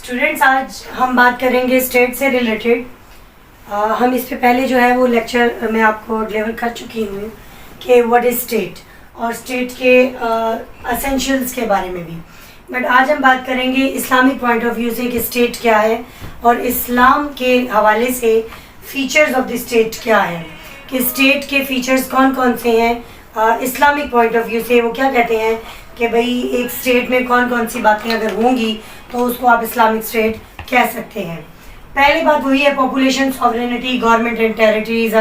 Students, آج ہم بات کریں گے اسٹیٹ سے ریلیٹڈ. ہم اس پہ پہلے جو ہے وہ لیکچر میں آپ کو ڈلیور کر چکی ہوں کہ واٹ از اسٹیٹ اور اسٹیٹ کے اسینشیلس کے بارے میں بھی. بٹ آج ہم بات کریں گے اسلامک پوائنٹ آف ویو سے کہ اسٹیٹ کیا ہے اور اسلام کے حوالے سے فیچرز آف دی اسٹیٹ کیا ہے، کہ اسٹیٹ کے فیچرز کون کون سے ہیں. اسلامک پوائنٹ آف ویو سے وہ کیا کہتے ہیں کہ بھئی ایک اسٹیٹ میں کون کون سی باتیں اگر ہوں گی تو اس کو آپ اسلامک اسٹیٹ کہہ سکتے ہیں. پہلی بات وہی ہے population, sovereignty, government and territories,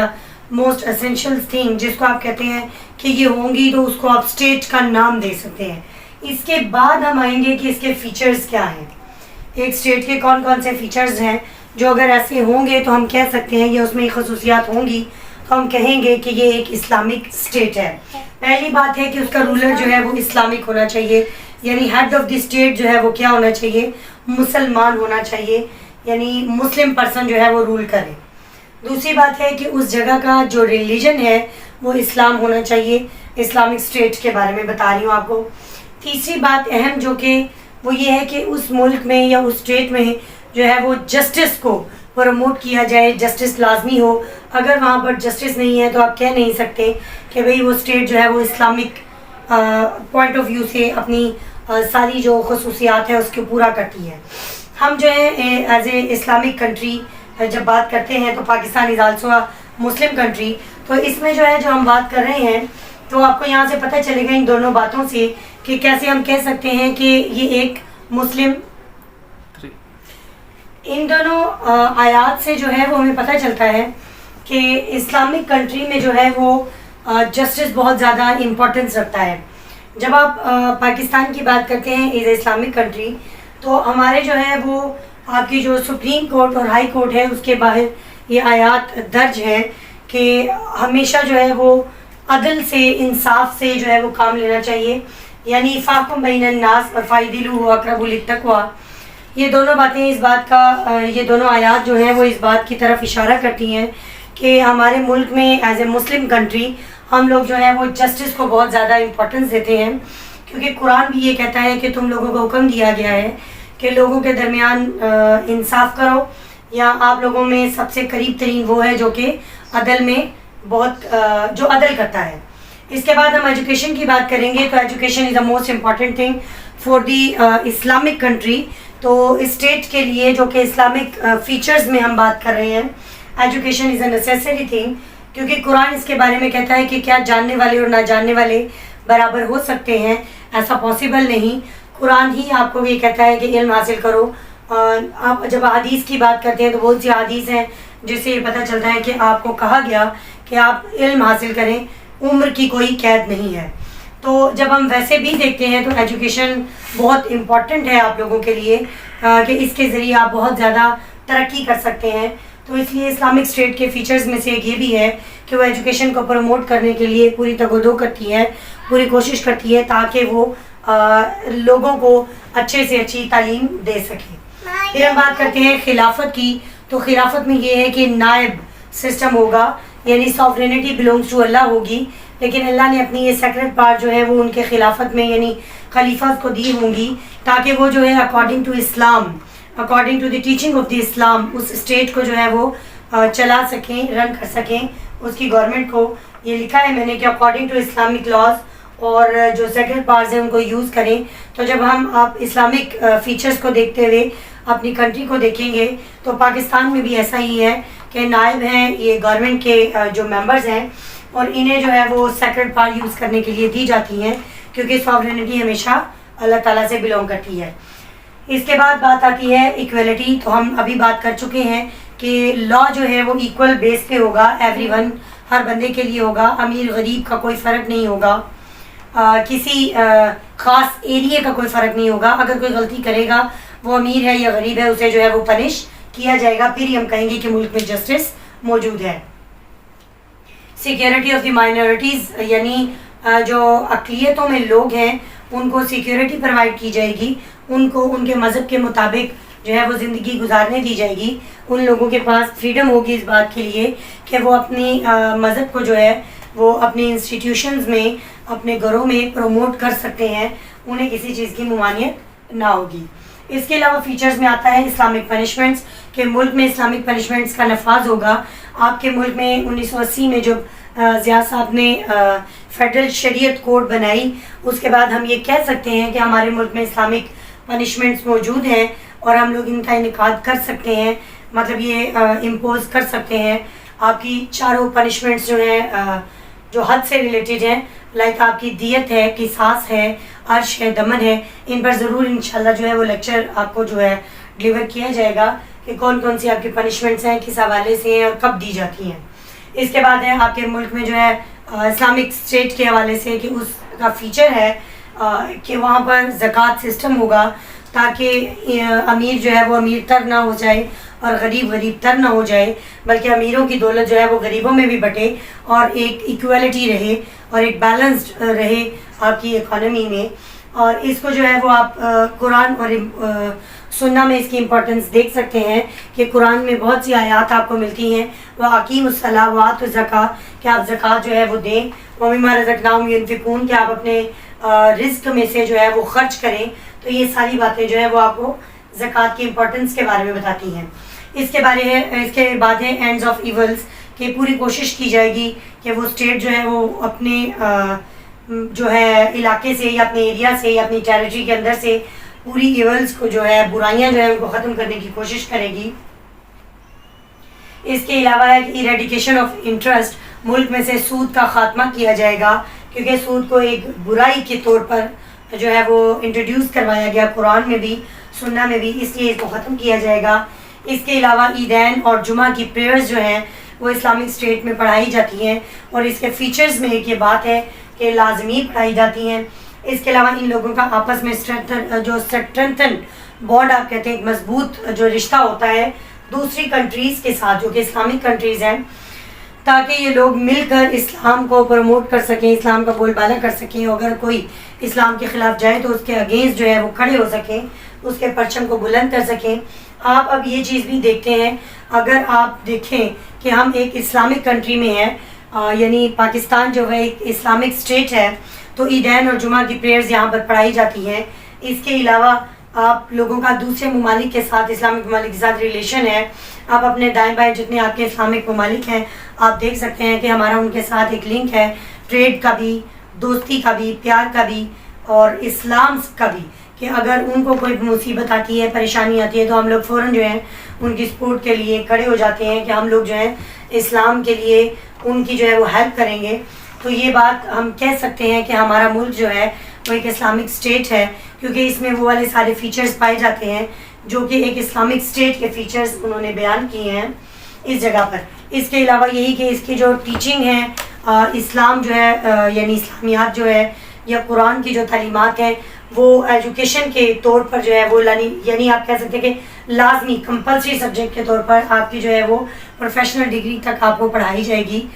most essential thing جس کو آپ کہتے ہیں کہ یہ ہوں گی تو اس کو آپ اسٹیٹ کا نام دے سکتے ہیں. اس کے بعد ہم آئیں گے کہ اس کے فیچرز کیا ہیں، ایک اسٹیٹ کے کون کون سے فیچرز ہیں جو اگر ایسے ہوں گے تو ہم کہہ سکتے ہیں یہ اس میں خصوصیات ہوں گی تو ہم کہیں گے کہ یہ ایک اسلامک اسٹیٹ ہے. پہلی بات ہے کہ اس کا رولر جو ہے وہ اسلامک ہونا چاہیے، یعنی ہیڈ آف دی اسٹیٹ جو ہے وہ کیا ہونا چاہیے، مسلمان ہونا چاہیے، یعنی مسلم پرسن جو ہے وہ رول کرے. دوسری بات ہے کہ اس جگہ کا جو ریلیجن ہے وہ اسلام ہونا چاہیے. اسلامک اسٹیٹ کے بارے میں بتا رہی ہوں آپ کو. تیسری بات اہم جو کہ وہ یہ ہے کہ اس ملک میں یا اس اسٹیٹ میں جو ہے وہ جسٹس کو پروموٹ کیا جائے، جسٹس لازمی ہو. اگر وہاں پر جسٹس نہیں ہے تو آپ کہہ نہیں سکتے کہ بھئی وہ اسٹیٹ جو ہے وہ اسلامک پوائنٹ آف ویو سے اپنی ساری جو خصوصیات ہیں اس کو پورا کرتی ہے. ہم جو ہے ایز اے اسلامک کنٹری جب بات کرتے ہیں تو Pakistan is also Muslim country. تو اس میں جو ہے جو ہم بات کر رہے ہیں تو آپ کو یہاں سے پتہ چلے گا ان دونوں باتوں سے کہ کیسے ہم کہہ سکتے ہیں کہ یہ ایک مسلم. ان دونوں آیات سے جو ہے وہ ہمیں پتہ چلتا ہے کہ اسلامک کنٹری میں جو ہے وہ جسٹس بہت زیادہ امپورٹنس رکھتا ہے. جب آپ پاکستان کی بات کرتے ہیں ایز اے اسلامک کنٹری تو ہمارے جو ہے وہ آپ کی جو سپریم کورٹ اور ہائی کورٹ ہے اس کے باہر یہ آیات درج ہیں کہ ہمیشہ جو ہے وہ عدل سے، انصاف سے جو ہے وہ کام لینا چاہیے، یعنی فاحکم بین الناس اور فاعدلوا اقرب للتقوی. یہ دونوں باتیں اس بات کا یہ دونوں آیات جو ہیں وہ اس بات کی طرف اشارہ کرتی ہیں کہ ہمارے ملک میں ایز اے مسلم کنٹری ہم لوگ جو ہے وہ جسٹس کو بہت زیادہ امپورٹنس دیتے ہیں، کیونکہ قرآن بھی یہ کہتا ہے کہ تم لوگوں کو حکم دیا گیا ہے کہ لوگوں کے درمیان انصاف کرو، یا آپ لوگوں میں سب سے قریب ترین وہ ہے جو کہ عدل میں بہت جو عدل کرتا ہے. اس کے بعد ہم ایجوکیشن کی بات کریں گے تو education is the most important thing for the Islamic country. تو اسٹیٹ کے لیے جو کہ اسلامک فیچرز میں ہم بات کر رہے ہیں، education is a necessary thing, کیونکہ قرآن اس کے بارے میں کہتا ہے کہ کیا جاننے والے اور نہ جاننے والے برابر ہو سکتے ہیں، ایسا پاسبل نہیں. قرآن ہی آپ کو یہ کہتا ہے کہ علم حاصل کرو. آپ جب حدیث کی بات کرتے ہیں تو بہت سی حدیث ہیں جس سے یہ پتہ چلتا ہے کہ آپ کو کہا گیا کہ آپ علم حاصل کریں، عمر کی کوئی قید نہیں ہے. تو جب ہم ویسے بھی دیکھتے ہیں تو ایجوکیشن بہت امپورٹنٹ ہے آپ لوگوں کے لیے کہ اس کے ذریعے آپ بہت زیادہ ترقی کر سکتے ہیں. تو اس لیے اسلامک اسٹیٹ کے فیچرز میں سے ایک یہ بھی ہے کہ وہ ایجوکیشن کو پروموٹ کرنے کے لیے پوری تگ و دو کرتی ہے، پوری کوشش کرتی ہے تاکہ وہ لوگوں کو اچھے سے اچھی تعلیم دے سکے. پھر ہم بات کرتے ہیں خلافت کی. تو خلافت میں یہ ہے کہ نائب سسٹم ہوگا، یعنی ساورینٹی بلونگس ٹو اللہ ہوگی، لیکن اللہ نے اپنی یہ سیکرٹ پارٹ جو ہے وہ ان کے خلافت میں یعنی خلیفات کو دی ہوں گی تاکہ وہ جو ہے according to Islam, according to the teaching of the Islam اس اسٹیٹ کو جو ہے وہ چلا سکیں، رن کر سکیں. اس کی گورنمنٹ کو یہ لکھا ہے میں نے کہ اکارڈنگ ٹو اسلامک لاز اور جو سیکرٹ پارٹس ہیں ان کو یوز کریں. تو جب ہم آپ اسلامک فیچرز کو دیکھتے ہوئے اپنی کنٹری کو دیکھیں گے تو پاکستان میں بھی ایسا ہی ہے کہ نائب ہیں یہ گورنمنٹ کے جو ممبرز ہیں اور انہیں جو ہے وہ سیکرٹ پارٹ یوز کرنے کے لیے دی جاتی ہیں کیونکہ ساورینٹی ہمیشہ اللہ تعالیٰ سے بلونگ کرتی ہے. اس کے بعد بات آتی ہے ایکویلٹی. تو ہم ابھی بات کر چکے ہیں کہ لا جو ہے وہ ایکول بیس پہ ہوگا، ایوری ون، ہر بندے کے لیے ہوگا، امیر غریب کا کوئی فرق نہیں ہوگا، کسی خاص ایریے کا کوئی فرق نہیں ہوگا. اگر کوئی غلطی کرے گا وہ امیر ہے یا غریب ہے اسے جو ہے وہ پنش کیا جائے گا، پھر ہی ہم کہیں گے کہ ملک میں جسٹس موجود ہے. سیکیورٹی آف دی مائنورٹیز، یعنی جو اقلیتوں میں لوگ ہیں ان کو سیکیورٹی پرووائڈ کی جائے گی، ان کو ان کے مذہب کے مطابق جو ہے وہ زندگی گزارنے دی جائے گی. ان لوگوں کے پاس فریڈم ہوگی اس بات کے لیے کہ وہ اپنی مذہب کو جو ہے وہ اپنے انسٹیٹیوشنز میں، اپنے گھروں میں پروموٹ کر سکتے ہیں، انہیں کسی چیز کی ممانعت نہ ہوگی. اس کے علاوہ فیچرز میں آتا ہے اسلامک پنشمنٹس، کہ ملک میں اسلامک پنشمنٹس کا نفاذ ہوگا. آپ کے ملک میں 1980 میں جب ضیاء صاحب نے فیڈرل شریعت کوڈ بنائی، اس کے بعد ہم یہ کہہ سکتے ہیں کہ ہمارے ملک میں اسلامک پنشمنٹس موجود ہیں اور ہم لوگ ان کا انعقاد کر سکتے ہیں، مطلب یہ امپوز کر سکتے ہیں. آپ کی چاروں پنشمنٹس جو ہیں جو حد سے ریلیٹڈ ہیں، لائک آپ کی دیت ہے، قصاص ہے، عرش ہے، دمن ہے، ان پر ضرور انشاءاللہ جو ہے وہ لیکچر آپ کو جو ہے ڈلیور کیا جائے گا کہ کون کون سی آپ کی پنشمنٹس ہیں، کس حوالے سے ہیں اور کب دی جاتی ہیں. اس کے بعد ہے آپ کے ملک میں جو ہے اسلامک اسٹیٹ کے حوالے سے کہ اس کا فیچر ہے کہ وہاں پر زکوٰۃ سسٹم ہوگا تاکہ امیر جو ہے وہ امیر تر نہ ہو جائے اور غریب غریب تر نہ ہو جائے، بلکہ امیروں کی دولت جو ہے وہ غریبوں میں بھی بٹے اور ایک ایکویلٹی رہے اور ایک بیلنسڈ رہے آپ کی اکانومی میں. اور اس کو جو ہے وہ آپ قرآن اور سنہ میں اس کی امپورٹنس دیکھ سکتے ہیں کہ قرآن میں بہت سی آیات آپ کو ملتی ہیں، وَأَقِیمُوا الصَّلَاةَ وَآتُوا الزَّکَاۃَ کہ آپ زکوٰۃ جو ہے وہ دیں، وَمِمَّا رَزَقْنَاهُمْ يُنْفِقُونَ کہ آپ اپنے رزق میں سے جو ہے وہ خرچ کریں. تو یہ ساری باتیں جو ہے وہ آپ کو زکوٰۃ کی امپورٹنس کے بارے میں بتاتی ہیں. اس کے بعد ہے اینڈز آف ایولز کہ پوری کوشش کی جائے گی کہ وہ اسٹیٹ جو ہے وہ اپنے جو ہے علاقے سے یا اپنے ایریا سے یا اپنی ٹیریٹری کے اندر سے پوری ایولز کو جو ہے برائیاں جو ہے ان کو ختم کرنے کی کوشش کرے گی. اس کے علاوہ ہے کہ ایریڈیکیشن آف انٹرسٹ، ملک میں سے سود کا خاتمہ کیا جائے گا، کیونکہ سود کو ایک برائی کے طور پر جو ہے وہ انٹروڈیوس کروایا گیا قرآن میں بھی سنہ میں بھی، اس لیے اس کو ختم کیا جائے گا. اس کے علاوہ عیدین اور جمعہ کی پریئرز جو ہیں وہ اسلامک اسٹیٹ میں پڑھائی جاتی ہیں اور اس کے فیچرز میں ایک یہ بات ہے کہ لازمی پڑھائی جاتی ہیں. اس کے علاوہ ان لوگوں کا آپس میں اسٹرینتھن بانڈ آپ کہتے ہیں، ایک مضبوط جو رشتہ ہوتا ہے دوسری کنٹریز کے ساتھ جو کہ اسلامک کنٹریز ہیں، تاکہ یہ لوگ مل کر اسلام کو پروموٹ کر سکیں، اسلام کا بول بالا کر سکیں. اگر کوئی اسلام کے خلاف جائے تو اس کے اگینسٹ جو ہے وہ کھڑے ہو سکیں، اس کے پرچم کو بلند کر سکیں. آپ اب یہ چیز بھی دیکھتے ہیں، اگر آپ دیکھیں کہ ہم ایک اسلامک کنٹری میں ہیں، یعنی پاکستان جو ہے ایک اسلامک اسٹیٹ ہے، تو عیدین اور جمعہ کی پریئرز یہاں پر پڑھائی جاتی ہیں. اس کے علاوہ آپ لوگوں کا دوسرے ممالک کے ساتھ، اسلامک ممالک کے ساتھ ریلیشن ہے. آپ اپنے دائیں بائیں جتنے آپ کے اسلامک ممالک ہیں آپ دیکھ سکتے ہیں کہ ہمارا ان کے ساتھ ایک لنک ہے، ٹریڈ کا بھی، دوستی کا بھی، پیار کا بھی اور اسلام کا بھی، کہ اگر ان کو کوئی مصیبت آتی ہے، پریشانی آتی ہے تو ہم لوگ فوراً جو ہیں ان کی سپورٹ کے لیے کھڑے ہو جاتے ہیں کہ ہم لوگ جو ہیں اسلام کے لیے ان کی جو ہے وہ ہیلپ کریں گے. تو یہ بات ہم کہہ سکتے ہیں کہ ہمارا ملک جو ہے وہ ایک اسلامک اسٹیٹ ہے، کیونکہ اس میں وہ والے سارے فیچرز پائے جاتے ہیں جو کہ ایک اسلامک اسٹیٹ کے فیچرز انہوں نے بیان کیے ہیں اس جگہ پر. اس کے علاوہ یہی کہ اس کی جو ٹیچنگ ہے، اسلام جو ہے یعنی اسلامیات جو ہے یا قرآن کی جو تعلیمات ہیں وہ ایجوکیشن کے طور پر جو ہے وہ یعنی آپ کہہ سکتے ہیں کہ لازمی کمپلسری سبجیکٹ کے طور پر آپ کی جو ہے وہ پروفیشنل ڈگری تک آپ کو پڑھائی جائے گی.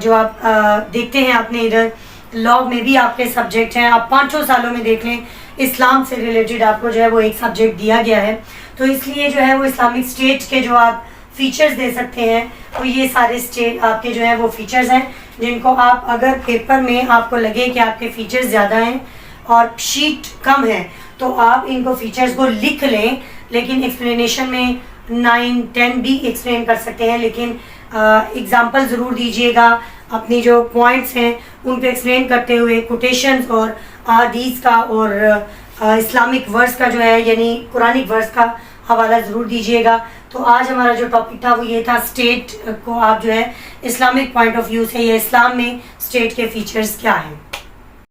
جو آپ دیکھتے ہیں اپنے ادھر لاء میں بھی آپ کے سبجیکٹ ہیں، آپ 5 سالوں میں دیکھ لیں اسلام سے ریلیٹڈ آپ کو جو ہے وہ ایک سبجیکٹ دیا گیا ہے. تو اس لیے جو ہے وہ اسلامک اسٹیٹ کے جو آپ فیچرز دے سکتے ہیں وہ یہ سارے اسٹیٹ آپ کے جو ہیں وہ فیچرز ہیں، جن کو آپ اگر پیپر میں آپ کو لگے کہ آپ کے فیچرز زیادہ ہیں اور شیٹ کم ہے تو آپ ان کو فیچرز کو لکھ لیں، لیکن ایکسپلینیشن میں 9, 10 بھی ایکسپلین کر سکتے ہیں، لیکن اگزامپل ضرور دیجیے گا اپنی جو پوائنٹس ہیں ان پہ ایکسپلین کرتے ہوئے. کوٹیشنز اور احادیث کا اور اسلامک ورس کا جو ہے یعنی قرآنک ورس کا حوالہ ضرور دیجیے گا. تو آج ہمارا جو ٹاپک تھا وہ یہ تھا اسٹیٹ کو آپ جو ہے اسلامک پوائنٹ آف ویو سے یا اسلام میں اسٹیٹ کے فیچرز کیا ہیں.